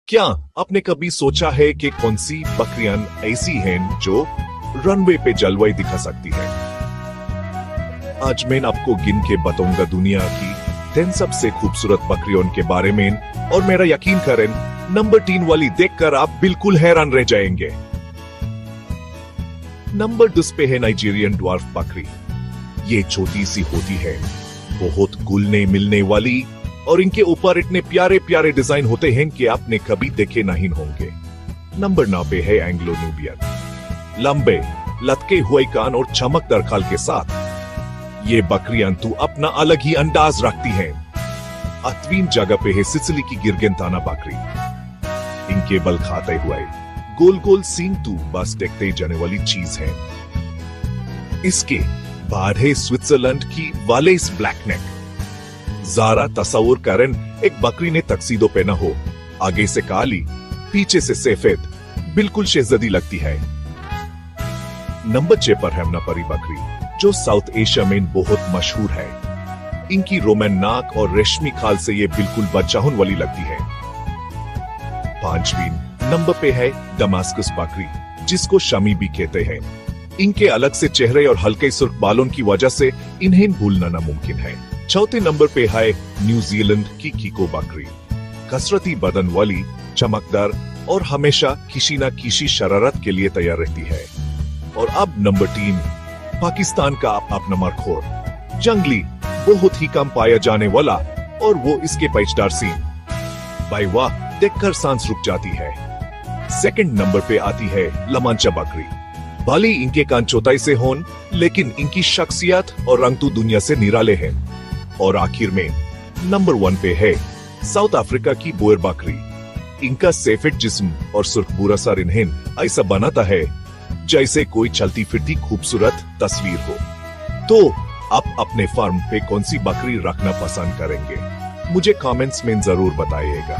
क्या आपने कभी सोचा है कि कौन सी बकरियां ऐसी हैं जो रनवे पे जलवाई दिखा सकती है? आज मैं आपको गिन के बताऊंगा दुनिया की 10 सबसे खूबसूरत बकरियों के बारे में, और मेरा यकीन करें नंबर 3 वाली देखकर आप बिल्कुल हैरान रह जाएंगे। नंबर 10 पे है नाइजीरियन ड्वार्फ बकरी। ये छोटी सी होती है, बहुत घुलने मिलने वाली, और इनके ऊपर इतने प्यारे प्यारे डिजाइन होते हैं कि आपने कभी देखे नहीं होंगे। नंबर 9 पे है एंग्लो न्यूबियन। लंबे लटके हुए कान और चमकदार खाल के साथ ये बकरियां तो अपना अलग ही अंदाज रखती हैं। 8वीं जगह पे है सिसिली की गिरगिंताना बकरी। इनके बल खाते हुए गोल गोल सींग तो बस देखते जाने वाली चीज है। इसके बाद है स्विट्जरलैंड की वालेस ब्लैक नेक। जरा तस्वीर करें, एक बकरी ने टक्सीडो पहना हो, आगे से काली, पीछे से सफेद, बिल्कुल शहजादी लगती है। नंबर 6 पर है नपरी बकरी, जो साउथ एशिया में बहुत मशहूर है। इनकी रोमन नाक और रेशमी खाल से ये बिल्कुल बच्चाहुन वाली लगती है। 5वीं नंबर पे है दमास्कस बकरी, जिसको शमी भी कहते हैं। इनके अलग से चेहरे और हल्के सुर्ख बालों की वजह से इन्हें भूलना नामुमकिन है। 4थे नंबर पे है न्यूजीलैंड की कीको बकरी। कसरती बदन वाली, चमकदार और हमेशा किसी न किसी शरारत के लिए तैयार रहती है। और अब नंबर 3 पाकिस्तान का अपना मरखोर, जंगली, बहुत ही कम पाया जाने वाला, और वो इसके पैचदार सींग। भाई वाह, देखकर सांस रुक जाती है। 2nd नंबर पे आती है लमांचा बकरी। भले इनके कान चौथाई से हों, लेकिन इनकी शख्सियत और रंग तो दुनिया से निराले हैं। और आखिर में नंबर 1 पे है साउथ अफ्रीका की बोयर बकरी। इनका सफेद जिस्म और सुर्ख भूरा सा इन्हें ऐसा बनाता है जैसे कोई चलती फिरती खूबसूरत तस्वीर हो। तो आप अपने फार्म पे कौन सी बकरी रखना पसंद करेंगे? मुझे कमेंट्स में जरूर बताइएगा।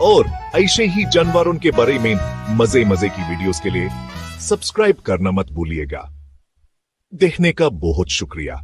और ऐसे ही जानवरों के बारे में मजे मजे की वीडियोस के लिए सब्सक्राइब करना मत भूलिएगा। देखने का बहुत शुक्रिया।